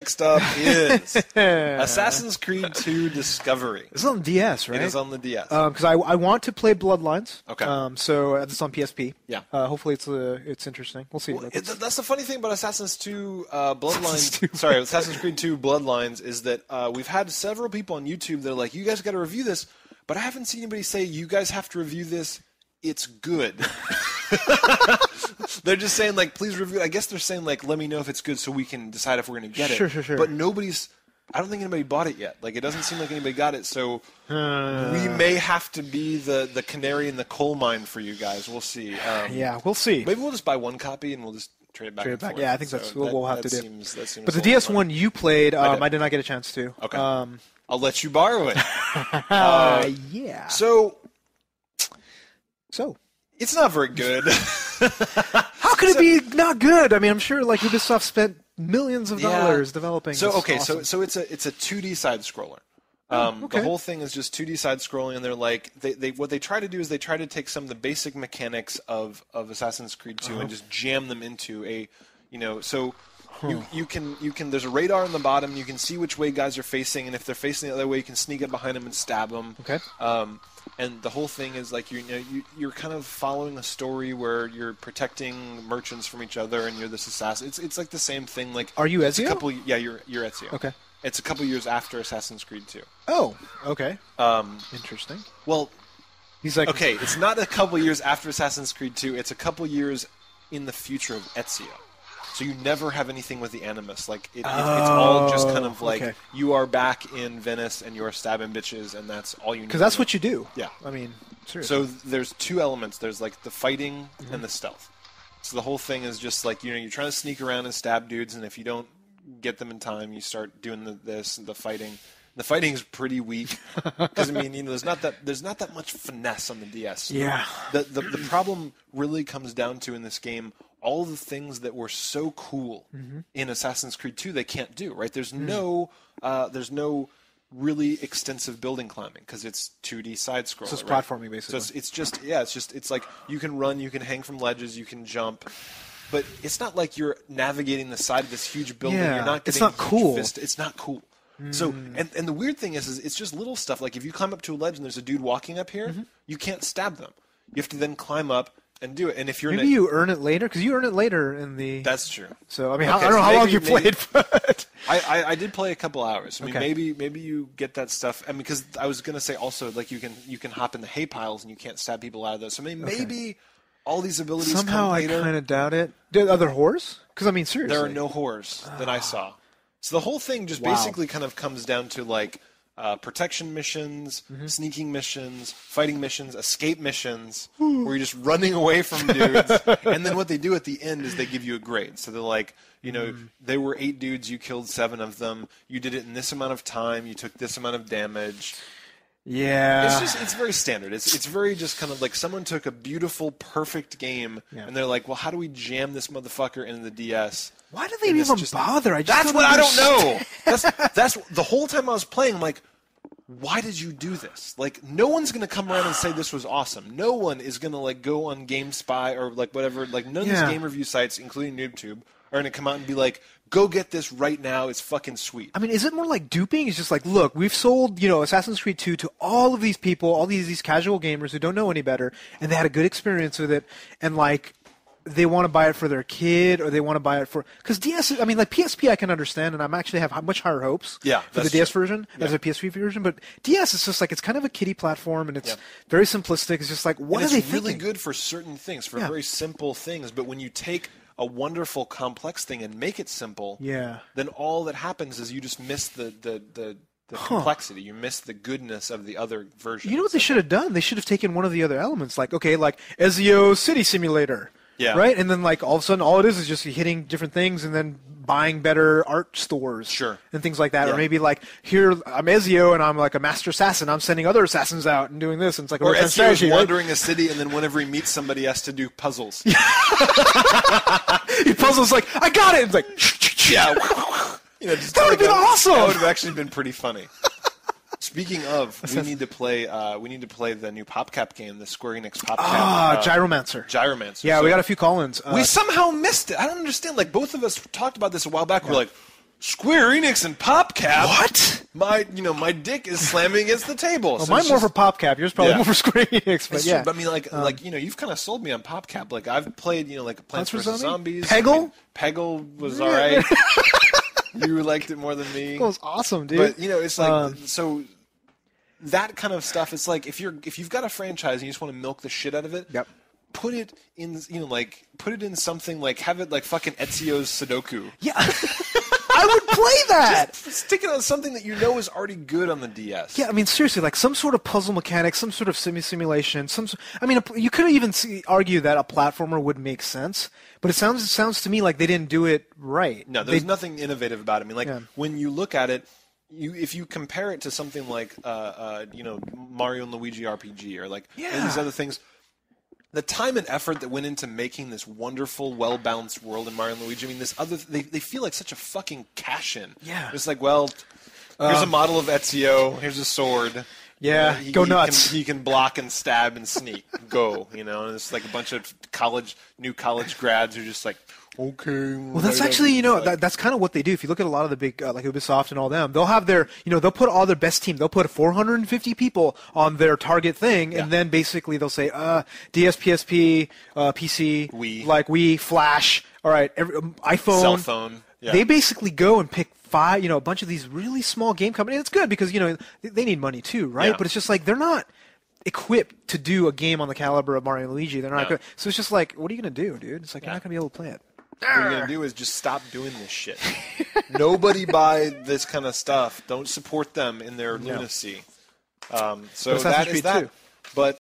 next up is Assassin's Creed 2 Discovery. It's on the DS, right? It is on the DS. Because I want to play Bloodlines. Okay. So it's on PSP. Yeah. Hopefully it's interesting. We'll see. Well, that's the funny thing about Assassin's 2 Bloodlines. Sorry, Assassin's Creed 2 Bloodlines is that we've had several people on YouTube that are like, you guys got to review this, but I haven't seen anybody say, you guys have to review this. It's good. They're just saying, like, please review. I guess they're saying, like, let me know if it's good so we can decide if we're going to get it. Sure. But I don't think anybody bought it yet. Like, it doesn't seem like anybody got it, so we may have to be the canary in the coal mine for you guys. We'll see. Yeah, we'll see. Maybe we'll just buy one copy and we'll just trade it back and forth. Yeah, I think that's what we'll have to do. That seems but the DS one you played, I did not get a chance to. Okay. I'll let you borrow it. Yeah. So So it's not very good. How could it be not good? I mean, I'm sure like Ubisoft spent millions of dollars developing. So this. okay, Awesome. so it's a 2D side scroller. Okay. The whole thing is just 2D side scrolling, and they're like what they try to do is they try to take some of the basic mechanics of Assassin's Creed 2 and just jam them into you can there's a radar on the bottom. You can see which way guys are facing, and if they're facing the other way, you can sneak up behind them and stab them. Okay. And the whole thing is like you're kind of following a story where you're protecting merchants from each other, and you're this assassin. It's like the same thing. Like, are you Ezio? You're Ezio. Okay. It's a couple years after Assassin's Creed 2. Oh, okay. Interesting. Well, he's like, okay, it's not a couple years after Assassin's Creed 2. It's a couple years in the future of Ezio. So you never have anything with the Animus. Like it's all just kind of like you are back in Venice and you are stabbing bitches, and that's all you need. Because that's what you do. Yeah. I mean, seriously. So there's two elements. There's like the fighting and the stealth. So the whole thing is just like you're trying to sneak around and stab dudes, and if you don't get them in time, you start doing the fighting. The fighting is pretty weak because I mean there's not that much finesse on the DS. Yeah. The problem really comes down to in this game all the things that were so cool in Assassin's Creed 2 they can't do, right? There's no really extensive building climbing because it's 2D side scroller. So it's right? platforming basically. So it's like you can run, you can hang from ledges, you can jump. But it's not like you're navigating the side of this huge building. Yeah, You're not getting it's not cool. It's not cool. So and the weird thing is it's just little stuff. Like if you climb up to a ledge and there's a dude walking up here, you can't stab them. You have to then climb up and do it. And if you're maybe you earn it later because you earn it later in the. That's true. So I mean, I don't know how long you played, but I did play a couple hours. I mean, Okay. maybe you get that stuff. I mean, because I was gonna say also like you can hop in the hay piles and you can't stab people out of those. So maybe all these abilities somehow come I later. kind of doubt it. Are there whores? Because I mean, seriously, There are no whores that I saw. So the whole thing just basically kind of comes down to like protection missions, sneaking missions, fighting missions, escape missions, where you're just running away from dudes. And then what they do at the end is they give you a grade. So they're like, there were 8 dudes, you killed 7 of them, you did it in this amount of time, you took this amount of damage. Yeah. It's very standard. It's very just kind of like someone took a beautiful, perfect game, and they're like, well, how do we jam this motherfucker into the DS? Why do they even bother? That's what I don't know. That's the whole time I was playing, I'm like, why did you do this? Like, no one's going to come around and say this was awesome. No one is going to, like, go on GameSpy or, like, whatever. Like, none of these game review sites, including NoobToob, are going to come out and be like, go get this right now. It's fucking sweet. I mean, is it more like duping? It's just like, look, we've sold, Assassin's Creed 2 to all of these people, all these casual gamers who don't know any better, and they had a good experience with it, and, like, they want to buy it for their kid, or they want to buy it for... Because DS, I mean, like, PSP I can understand, and I'm actually have much higher hopes for the DS version as a PSP version, but DS is just like, it's kind of a kiddie platform, and it's very simplistic. It's just like, what are they thinking? It's really good for certain things, for very simple things, but when you take a wonderful, complex thing and make it simple, then all that happens is you just miss the complexity. You miss the goodness of the other version. You know what they should have done? They should have taken one of the other elements, like Ezio City Simulator. Yeah. Right? And then, like, all of a sudden, all it is just hitting different things and then buying better art stores. Sure. And things like that. Yeah. Or maybe, like, here, I'm Ezio and I'm, like, a master assassin. I'm sending other assassins out and doing this. And it's like or Ezio's wandering a city, and then whenever he meets somebody, he has to do puzzles. He puzzles like, I got it! And it's like, yeah. That would have been awesome! That would have actually been pretty funny. Speaking of, we need to play the new PopCap game, the Square Enix PopCap. Gyromancer. Yeah, we got a few call-ins. We somehow missed it. I don't understand. Like, both of us talked about this a while back. We're like, Square Enix and PopCap. What? My dick is slamming against the table. Well, So mine's more for PopCap. Yours probably more for Square Enix. But yeah. But I mean, like you've kind of sold me on PopCap. Like I've played, like Plants vs Zombies. Peggle? I mean, Peggle was alright. You liked it more than me. It was awesome, dude. But it's like so. That kind of stuff. It's like if you've got a franchise and you just want to milk the shit out of it. Yep. Put it in, put it in something like have it like fucking Ezio's Sudoku. Yeah. I would play that. Just stick it on something that you know is already good on the DS. Yeah, I mean, seriously, like some sort of puzzle mechanic, some sort of simulation. I mean, you could even argue that a platformer would make sense, but it sounds to me like they didn't do it right. No, there's nothing innovative about it. I mean, when you look at it, if you compare it to something like Mario and Luigi RPG or like these other things. The time and effort that went into making this wonderful, well-balanced world in Mario and Luigi, I mean, they feel like such a fucking cash-in. Yeah. It's like, well, here's a model of Ezio, here's a sword. Yeah, go nuts. He can block and stab and sneak. Go, and it's like a bunch of new college grads who are just like, okay. Well, that's actually, that's kind of what they do. If you look at a lot of the big, like Ubisoft and all them, they'll have their, they'll put all their best team. They'll put 450 people on their target thing, and then basically they'll say, DS, PSP, PC, Wii. like Wii, Flash, all right, iPhone. Cell phone. Yeah. They basically go and pick a bunch of these really small game companies. It's good because, they need money too, right? Yeah. But it's just like they're not equipped to do a game on the caliber of Mario and Luigi. They're not equipped. So it's just like, what are you going to do, dude? It's like you're not going to be able to play it. What you're going to do is just stop doing this shit. Nobody buy this kind of stuff. Don't support them in their lunacy. So that is that. But